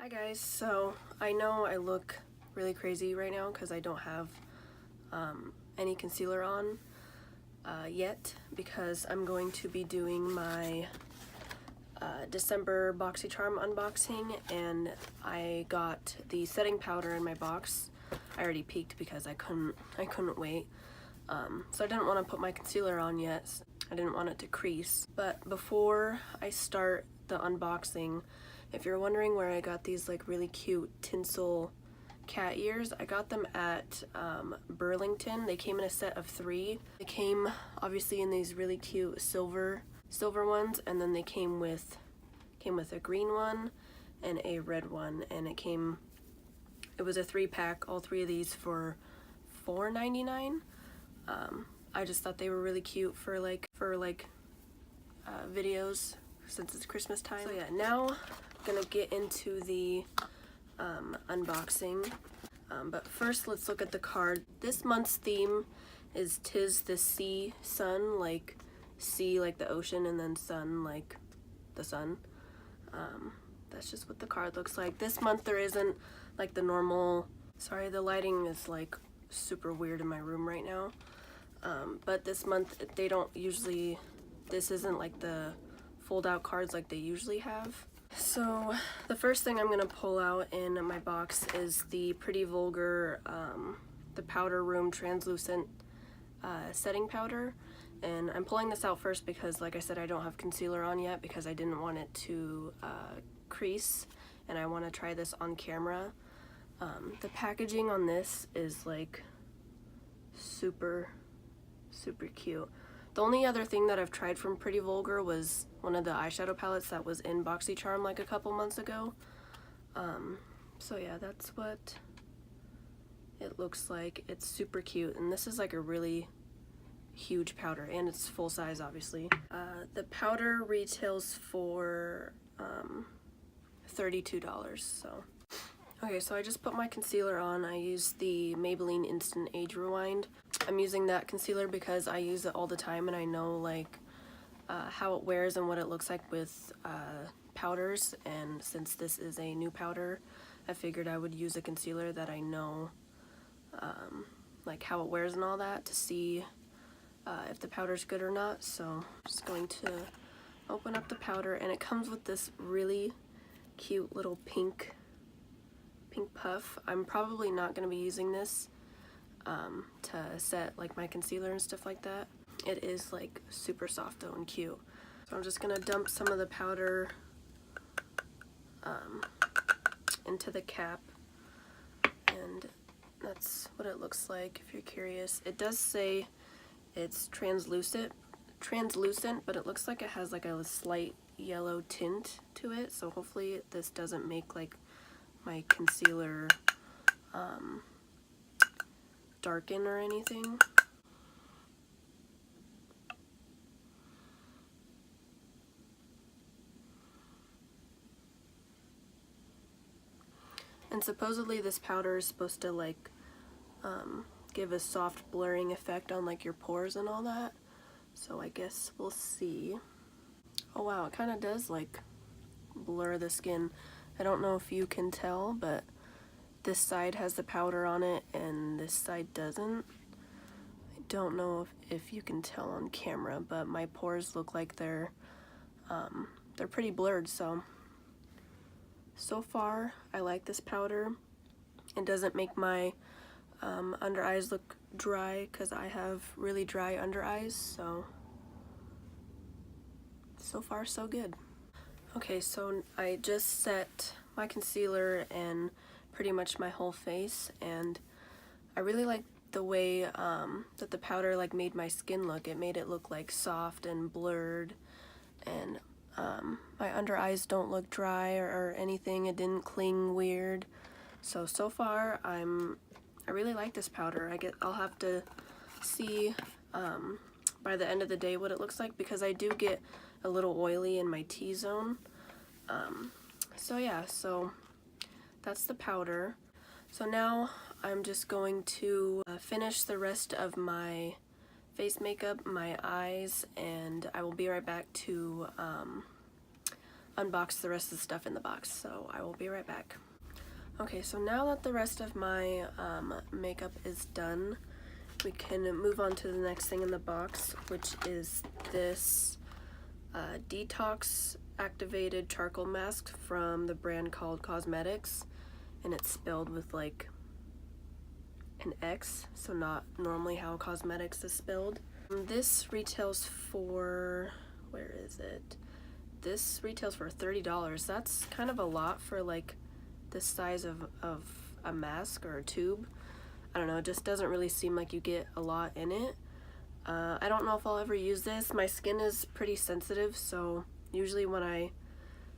Hi guys, so I know I look really crazy right now because I don't have any concealer on yet, because I'm going to be doing my December Boxycharm unboxing, and I got the setting powder in my box. I already peeked because I couldn't wait. So I didn't want to put my concealer on yet. I didn't want it to crease. But before I start the unboxing, if you're wondering where I got these like really cute tinsel cat ears, I got them at Burlington. They came in a set of 3. They came obviously in these really cute silver ones, and then they came with a green one and a red one, and it was a 3-pack, all 3 of these for $4.99. I just thought they were really cute for videos since it's Christmas time. So yeah, now I'm gonna get into the unboxing. But first, let's look at the card. This month's theme is "'Tis the Sea Sun," like sea like the ocean, and then sun like the sun. That's just what the card looks like. This month there isn't like the normal, sorry, the lighting is like super weird in my room right now. But this month they don't usually, this isn't like the fold out cards like they usually have. So the first thing I'm gonna pull out in my box is the Pretty Vulgar the Powder Room Translucent setting powder. And I'm pulling this out first because, like I said, I don't have concealer on yet because I didn't want it to crease, and I want to try this on camera. The packaging on this is like super cute. The only other thing that I've tried from Pretty Vulgar was one of the eyeshadow palettes that was in Boxycharm like a couple months ago. So yeah, that's what it looks like. It's super cute, and this is like a really huge powder, and it's full size obviously. The powder retails for $32. So okay, so I just put my concealer on. I used the Maybelline Instant Age Rewind. I'm using that concealer because I use it all the time, and I know like how it wears and what it looks like with powders, and since this is a new powder, I figured I would use a concealer that I know like how it wears and all that to see if the powder's good or not. So I'm just going to open up the powder, and it comes with this really cute little pink puff. I'm probably not going to be using this to set like my concealer and stuff like that. It is like super soft though and cute. So I'm just going to dump some of the powder into the cap, and that's what it looks like if you're curious. It does say it's translucent, but it looks like it has like a slight yellow tint to it, so hopefully this doesn't make like my concealer darken or anything. And supposedly this powder is supposed to like give a soft blurring effect on like your pores and all that, so I guess we'll see. Oh wow, it kind of does like blur the skin. I don't know if you can tell, but this side has the powder on it and this side doesn't. I don't know if you can tell on camera, but my pores look like they're pretty blurred. So far I like this powder. It doesn't make my under eyes look dry because I have really dry under eyes, so far so good. Okay, so I just set my concealer in pretty much my whole face, and I really like the way that the powder like made my skin look. It made it look like soft and blurred, and my under eyes don't look dry or anything. It didn't cling weird. So far I really like this powder. I'll have to see by the end of the day what it looks like, because I do get a little oily in my T-zone. So yeah, so that's the powder. So now I'm just going to finish the rest of my face makeup, my eyes, and I will be right back to unbox the rest of the stuff in the box, so I will be right back. Okay, so now that the rest of my makeup is done, we can move on to the next thing in the box, which is this detox activated charcoal mask from the brand called Cosmetics, and it's spelled with like an X, so not normally how Cosmetics is spelled. This retails for, where is it? This retails for $30. That's kind of a lot for like this size of a mask or a tube. I don't know, it just doesn't really seem like you get a lot in it. I don't know if I'll ever use this. My skin is pretty sensitive, so usually when I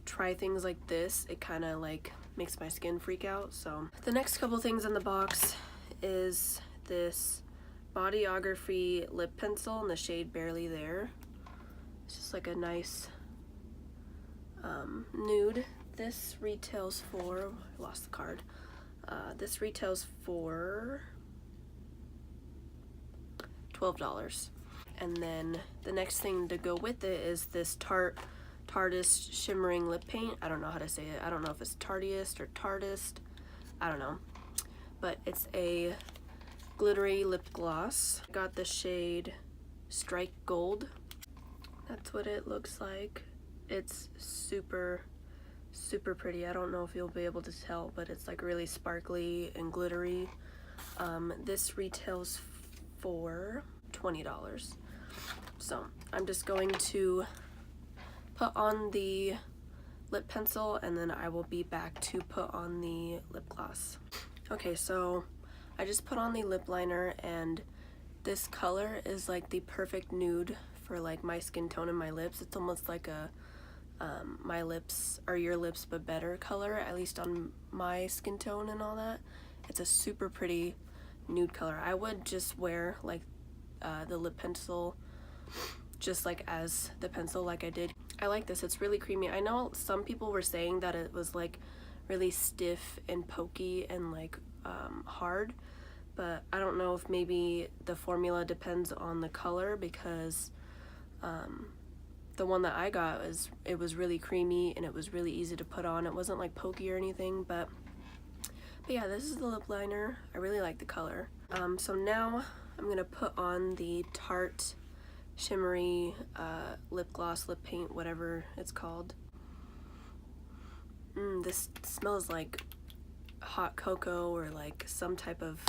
try things like this, it kind of like makes my skin freak out. So the next couple things in the box is this Bodyography lip pencil in the shade Barely There. It's just like a nice nude. This retails for, I lost the card. This retails for $12. And then the next thing to go with it is this Tarteist shimmering lip paint. I don't know how to say it. I don't know if it's Tarteist or Tartist. I don't know. But it's a glittery lip gloss. I got the shade Strike Gold. That's what it looks like. It's super pretty. I don't know if you'll be able to tell, but it's like really sparkly and glittery. This retails for $20. So I'm just going to put on the lip pencil and then I will be back to put on the lip gloss. Okay, so I just put on the lip liner, and this color is like the perfect nude for like my skin tone and my lips. It's almost like a my lips are your lips but better color, at least on my skin tone and all that. It's a super pretty nude color. I would just wear like the lip pencil just like as the pencil like I did. I like this. It's really creamy. I know some people were saying that it was like really stiff and pokey and like hard, but I don't know if maybe the formula depends on the color, because the one that I got was really creamy and it was really easy to put on. It wasn't like pokey or anything, but yeah, this is the lip liner. I really like the color. So now I'm gonna put on the Tarte shimmery lip gloss, lip paint, whatever it's called. This smells like hot cocoa or like some type of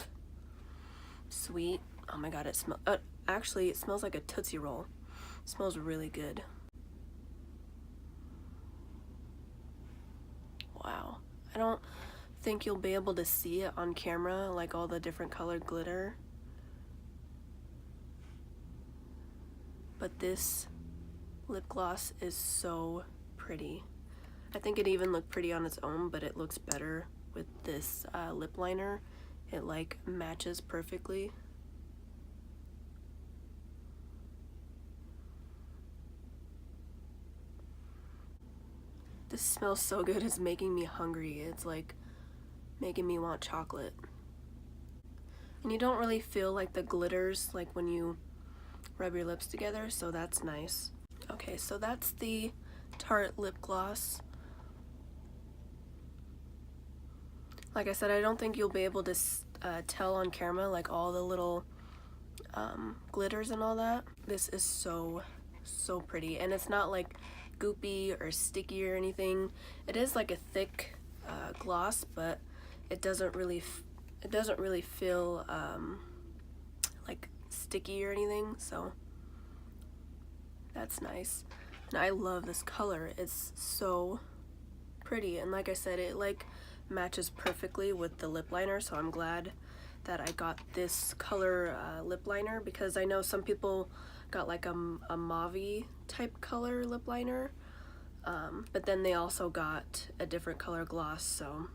sweet. Oh my god, it smells actually it smells like a Tootsie Roll. It smells really good. Wow. I don't think you'll be able to see it on camera, like all the different colored glitter, but this lip gloss is so pretty. I think it even looked pretty on its own, but it looks better with this lip liner. It like matches perfectly. This smells so good, it's making me hungry. It's like making me want chocolate. And you don't really feel like the glitters like when you rub your lips together, so that's nice. Okay, so that's the Tarte lip gloss. Like I said, I don't think you'll be able to tell on camera like all the little glitters and all that. This is so pretty, and it's not like goopy or sticky or anything. It is like a thick gloss, but it doesn't really feel like sticky or anything, so that's nice. And I love this color. It's so pretty, and like I said, it like matches perfectly with the lip liner, so I'm glad that I got this color lip liner, because I know some people got like a mauve type color lip liner, but then they also got a different color gloss, so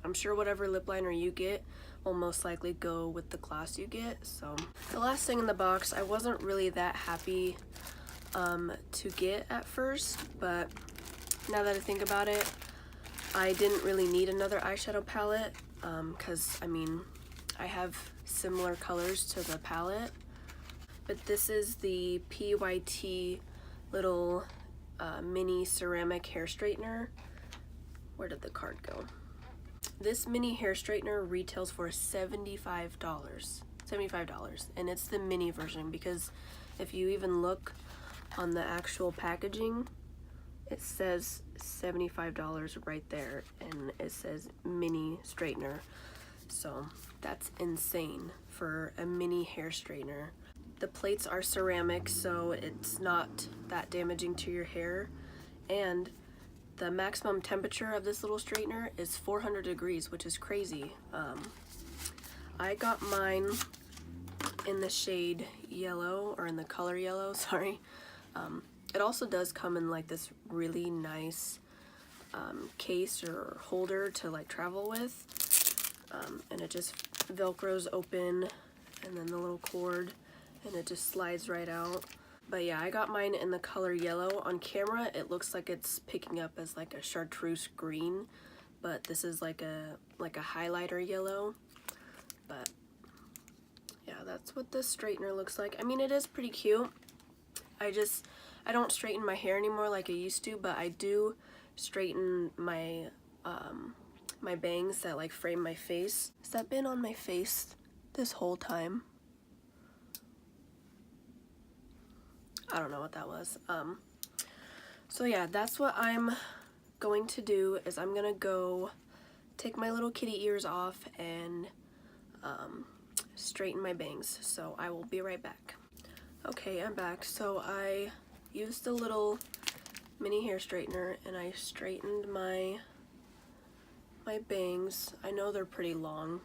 I'm sure whatever lip liner you get will most likely go with the gloss you get. So the last thing in the box, I wasn't really that happy to get at first, but now that I think about it, I didn't really need another eyeshadow palette, because I mean I have similar colors to the palette. But this is the PYT little mini ceramic hair straightener. Where did the card go? This mini hair straightener retails for $75. $75, and it's the mini version, because if you even look on the actual packaging, it says $75 right there, and it says mini straightener. So that's insane for a mini hair straightener. The plates are ceramic, so it's not that damaging to your hair, and the maximum temperature of this little straightener is 400 degrees, which is crazy. I got mine in the shade yellow, or in the color yellow, sorry. It also does come in like this really nice case or holder to like travel with, and it just velcros open, and then the little cord, and it just slides right out. But yeah, I got mine in the color yellow. On camera it looks like it's picking up as like a chartreuse green, but this is like a highlighter yellow. But yeah, that's what this straightener looks like. I mean, it is pretty cute. I don't straighten my hair anymore like I used to, but I do straighten my my bangs that like frame my face. Has that been on my face this whole time? I don't know what that was. So yeah, that's what I'm going to do, is I'm gonna go take my little kitty ears off and straighten my bangs. So I will be right back. Okay, I'm back. So I used the little mini hair straightener and I straightened my bangs. I know they're pretty long.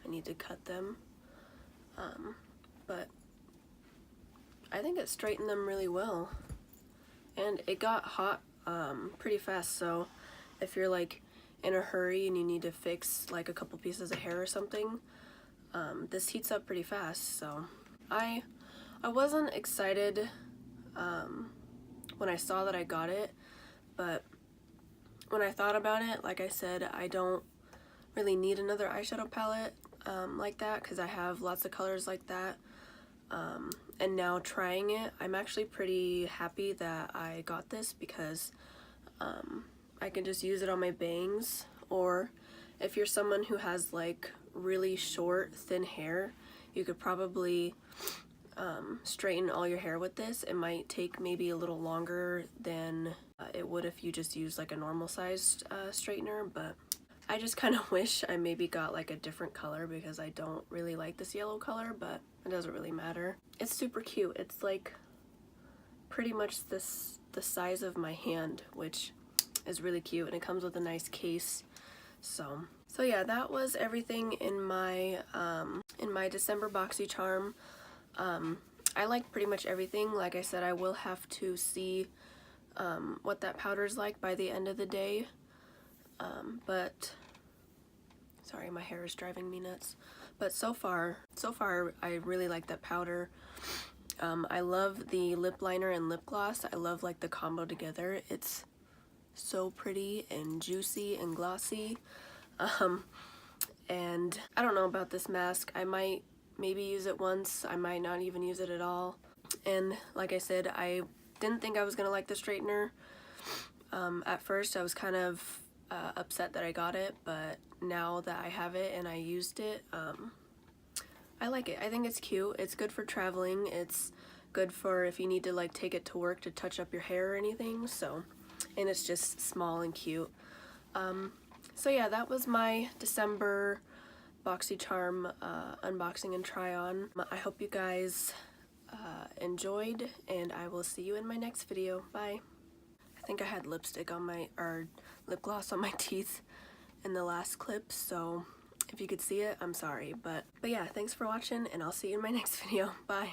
I need to cut them. But I think it straightened them really well. And it got hot pretty fast, so if you're like in a hurry and you need to fix like a couple pieces of hair or something, this heats up pretty fast. So I wasn't excited when I saw that I got it, but when I thought about it, like I said, I don't really need another eyeshadow palette like that, because I have lots of colors like that. And now trying it, I'm actually pretty happy that I got this, because I can just use it on my bangs, or if you're someone who has like really short, thin hair, you could probably straighten all your hair with this. It might take maybe a little longer than it would if you just use like a normal sized straightener, but I just kind of wish I maybe got like a different color, because I don't really like this yellow color, but it doesn't really matter. It's super cute. It's like pretty much the size of my hand, which is really cute, and it comes with a nice case. So yeah, that was everything in my December Boxycharm. I like pretty much everything. Like I said, I will have to see what that powder's like by the end of the day. But sorry, my hair is driving me nuts. But so far I really like that powder. I love the lip liner and lip gloss. I love like the combo together. It's so pretty and juicy and glossy. And I don't know about this mask. I might maybe use it once. I might not even use it at all. And like I said, I didn't think I was gonna like the straightener. At first I was kind of upset that I got it, but now that I have it and I used it, I like it. I think it's cute. It's good for traveling. It's good for if you need to like take it to work to touch up your hair or anything. So, and it's just small and cute. So yeah, that was my December Boxycharm unboxing and try on. I hope you guys enjoyed, and I will see you in my next video. Bye. I think I had lipstick on my, or lip gloss on my teeth in the last clip, so if you could see it, I'm sorry. But yeah, thanks for watching, and I'll see you in my next video. Bye.